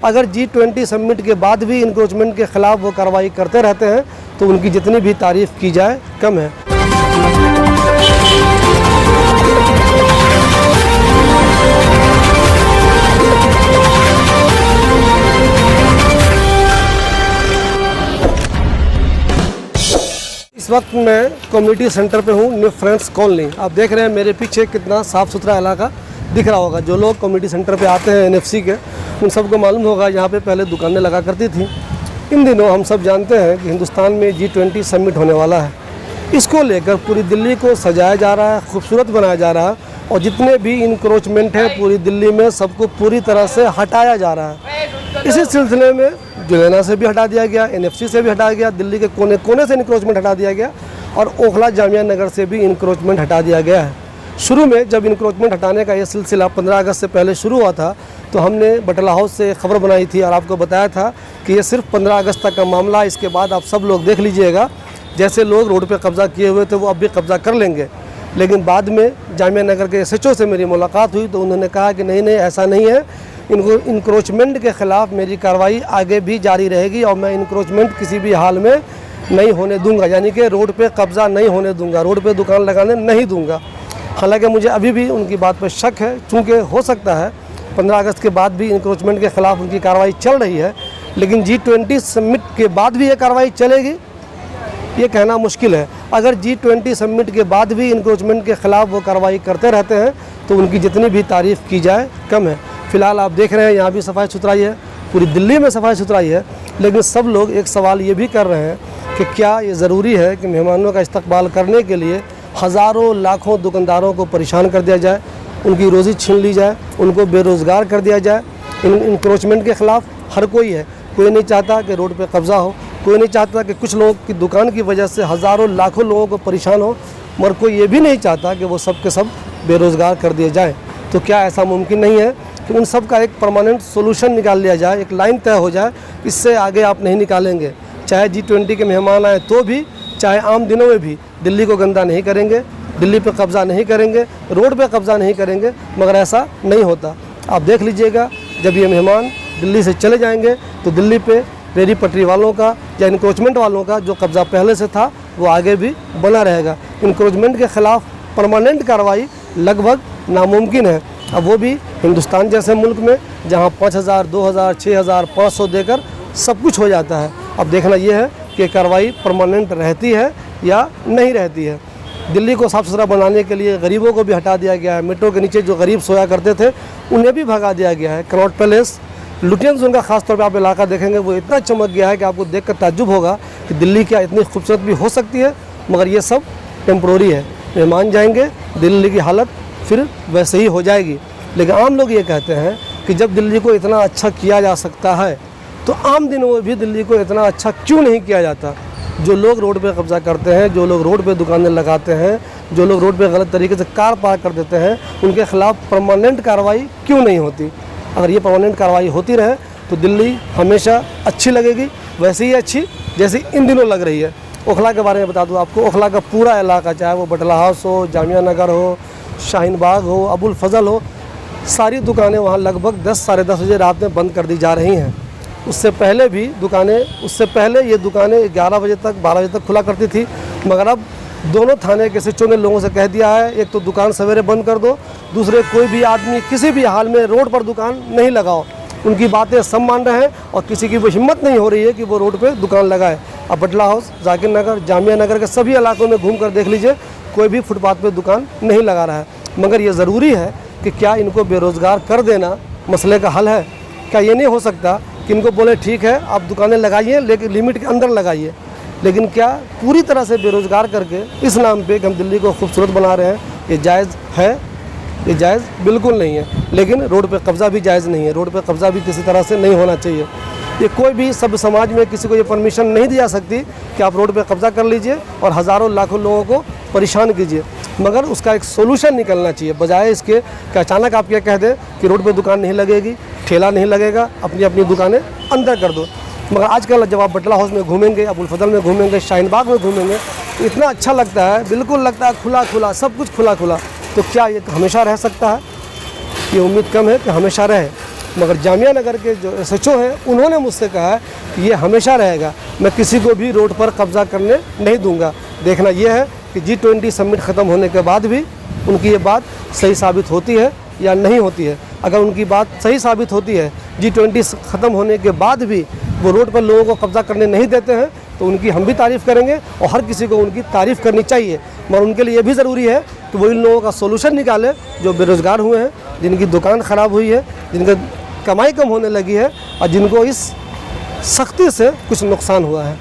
अगर G20 summit के बाद भी इंक्रोचमेंट के ख़िलाफ़ वो कार्रवाई करते रहते हैं तो उनकी जितनी भी तारीफ़ की जाए कम है। इस वक्त मैं कम्युनिटी सेंटर पे हूँ, न्यू फ्रेंड्स कॉलोनी। आप देख रहे हैं मेरे पीछे कितना साफ़ सुथरा इलाका दिख रहा होगा। जो लोग कम्युनिटी सेंटर पे आते हैं NFC के, उन सबको मालूम होगा यहाँ पे पहले दुकानें लगा करती थी। इन दिनों हम सब जानते हैं कि हिंदुस्तान में G20 समिट होने वाला है। इसको लेकर पूरी दिल्ली को सजाया जा रहा है, खूबसूरत बनाया जा रहा है और जितने भी इंक्रोचमेंट है पूरी दिल्ली में सबको पूरी तरह से हटाया जा रहा है। इसी सिलसिले में जुलैना से भी हटा दिया गया, NFC से भी हटाया गया, दिल्ली के कोने कोने से इंक्रोचमेंट हटा दिया गया और ओखला जामिया नगर से भी इंक्रोचमेंट हटा दिया गया है। शुरू में जब इंक्रोचमेंट हटाने का ये सिलसिला 15 अगस्त से पहले शुरू हुआ था तो हमने बटला हाउस से खबर बनाई थी और आपको बताया था कि ये सिर्फ 15 अगस्त तक का मामला। इसके बाद आप सब लोग देख लीजिएगा, जैसे लोग रोड पे कब्ज़ा किए हुए थे वो अब भी कब्ज़ा कर लेंगे। लेकिन बाद में जामिया नगर के SHO से मेरी मुलाकात हुई तो उन्होंने कहा कि नहीं ऐसा नहीं है, इंक्रोचमेंट के ख़िलाफ़ मेरी कार्रवाई आगे भी जारी रहेगी और मैं इंक्रोचमेंट किसी भी हाल में नहीं होने दूंगा, यानी कि रोड पे कब्ज़ा नहीं होने दूंगा, रोड पे दुकान लगाने नहीं दूंगा। हालांकि मुझे अभी भी उनकी बात पर शक है, चूँकि हो सकता है 15 अगस्त के बाद भी इंक्रोचमेंट के ख़िलाफ़ उनकी कार्रवाई चल रही है, लेकिन G20 समिट के बाद भी ये कार्रवाई चलेगी ये कहना मुश्किल है। अगर G20 समिट के बाद भी इंक्रोचमेंट के ख़िलाफ़ वो कार्रवाई करते रहते हैं तो उनकी जितनी भी तारीफ़ की जाए कम है। फ़िलहाल आप देख रहे हैं यहाँ भी सफाई सुथराई है, पूरी दिल्ली में सफाई सुथराई है, लेकिन सब लोग एक सवाल ये भी कर रहे हैं कि क्या ये ज़रूरी है कि मेहमानों का इस्तकबाल करने के लिए हज़ारों लाखों दुकानदारों को परेशान कर दिया जाए, उनकी रोज़ी छीन ली जाए, उनको बेरोज़गार कर दिया जाए। इंक्रोचमेंट के ख़िलाफ़ हर कोई है, कोई नहीं चाहता कि रोड पे कब्ज़ा हो, कोई नहीं चाहता कि कुछ लोगों की दुकान की वजह से हज़ारों लाखों लोगों को परेशान हो, मगर कोई ये भी नहीं चाहता कि वो सब के सब बेरोज़गार कर दिए जाएँ। तो क्या ऐसा मुमकिन नहीं है कि उन सब का एक परमानेंट सोल्यूशन निकाल लिया जाए, एक लाइन तय हो जाए, इससे आगे आप नहीं निकालेंगे। चाहे G20 के मेहमान आए तो भी, चाहे आम दिनों में भी दिल्ली को गंदा नहीं करेंगे, दिल्ली पे कब्ज़ा नहीं करेंगे, रोड पे कब्ज़ा नहीं करेंगे, मगर ऐसा नहीं होता। आप देख लीजिएगा, जब ये मेहमान दिल्ली से चले जाएंगे तो दिल्ली पे रेहड़ी पटरी वालों का या इंक्रोचमेंट वालों का जो कब्ज़ा पहले से था वो आगे भी बना रहेगा। इंक्रोचमेंट के ख़िलाफ़ परमानेंट कार्रवाई लगभग नामुमकिन है। अब वो भी हिंदुस्तान जैसे मुल्क में जहाँ 5000, 2000, 6000, 500 देकर सब कुछ हो जाता है। अब देखना ये है कि कार्रवाई परमानेंट रहती है या नहीं रहती है। दिल्ली को साफ़ सुथरा बनाने के लिए गरीबों को भी हटा दिया गया है। मेट्रो के नीचे जो गरीब सोया करते थे उन्हें भी भगा दिया गया है। कनॉट पैलेस, लुटियंस उनका ख़ास तौर पे आप इलाका देखेंगे वो इतना चमक गया है कि आपको देखकर ताज्जुब होगा कि दिल्ली क्या इतनी खूबसूरत भी हो सकती है। मगर ये सब टेम्प्रोरी है, मेहमान जाएंगे, दिल्ली की हालत फिर वैसे ही हो जाएगी। लेकिन आम लोग ये कहते हैं कि जब दिल्ली को इतना अच्छा किया जा सकता है तो आम दिनों में भी दिल्ली को इतना अच्छा क्यों नहीं किया जाता। जो लोग रोड पे कब्ज़ा करते हैं, जो लोग रोड पे दुकानें लगाते हैं, जो लोग रोड पे गलत तरीके से कार पार्क कर देते हैं, उनके ख़िलाफ़ परमानेंट कार्रवाई क्यों नहीं होती। अगर ये परमानेंट कार्रवाई होती रहे तो दिल्ली हमेशा अच्छी लगेगी, वैसे ही अच्छी जैसे इन दिनों लग रही है। ओखला के बारे में बता दूँ आपको, ओखला का पूरा इलाका, चाहे वो बटला हाउस हो, जामिया नगर हो, शाहीन बाग हो, अबुल फजल हो, सारी दुकानें वहाँ लगभग 10, साढ़े 10 बजे रात में बंद कर दी जा रही हैं। उससे पहले भी दुकानें, उससे पहले ये दुकानें 11 बजे तक, 12 बजे तक खुला करती थी। मगर अब दोनों थाने के SHO ने लोगों से कह दिया है, एक तो दुकान सवेरे बंद कर दो, दूसरे कोई भी आदमी किसी भी हाल में रोड पर दुकान नहीं लगाओ। उनकी बातें सब मान रहे हैं और किसी की वो हिम्मत नहीं हो रही है कि वो रोड पे दुकान लगाए। अब बटला हाउस, जाकिर नगर, जामिया नगर के सभी इलाकों में घूम कर देख लीजिए, कोई भी फुटपाथ पे दुकान नहीं लगा रहा है। मगर ये ज़रूरी है कि क्या इनको बेरोज़गार कर देना मसले का हल है? क्या ये नहीं हो सकता कि इनको बोले ठीक है आप दुकानें लगाइए लेकिन लिमिट के अंदर लगाइए, लेकिन क्या पूरी तरह से बेरोज़गार करके इस नाम पे कि हम दिल्ली को खूबसूरत बना रहे हैं, ये जायज़ है? ये जायज़ बिल्कुल नहीं है। लेकिन रोड पे कब्ज़ा भी जायज़ नहीं है, रोड पे कब्ज़ा भी किसी तरह से नहीं होना चाहिए। ये कोई भी सब समाज में किसी को ये परमिशन नहीं दी जा सकती कि आप रोड पे कब्ज़ा कर लीजिए और हज़ारों लाखों लोगों को परेशान कीजिए। मगर उसका एक सोल्यूशन निकलना चाहिए, बजाय इसके कि अचानक आप ये कह दें कि रोड पे दुकान नहीं लगेगी, ठेला नहीं लगेगा, अपनी अपनी दुकानें अंदर कर दो। मगर आजकल जब आप बटला हाउस में घूमेंगे, अबुल फजल में घूमेंगे, शाहीन बाग में घूमेंगे, इतना अच्छा लगता है, बिल्कुल लगता है खुला खुला, सब कुछ खुला खुला। तो क्या ये हमेशा रह सकता है? ये उम्मीद कम है कि हमेशा रहे। मगर जामिया नगर के जो SHO हैं उन्होंने मुझसे कहा है कि ये हमेशा रहेगा, मैं किसी को भी रोड पर कब्ज़ा करने नहीं दूंगा। देखना यह है कि G20 समिट ख़त्म होने के बाद भी उनकी ये बात सही साबित होती है या नहीं होती है। अगर उनकी बात सही साबित होती है, G20 ख़त्म होने के बाद भी वो रोड पर लोगों को कब्ज़ा करने नहीं देते हैं, तो उनकी हम भी तारीफ़ करेंगे और हर किसी को उनकी तारीफ़ करनी चाहिए। मगर उनके लिए ये भी ज़रूरी है कि वो इन लोगों का सोल्यूशन निकाले जो बेरोज़गार हुए हैं, जिनकी दुकान ख़राब हुई है, जिनकी कमाई कम होने लगी है और जिनको इस सख्ती से कुछ नुकसान हुआ है।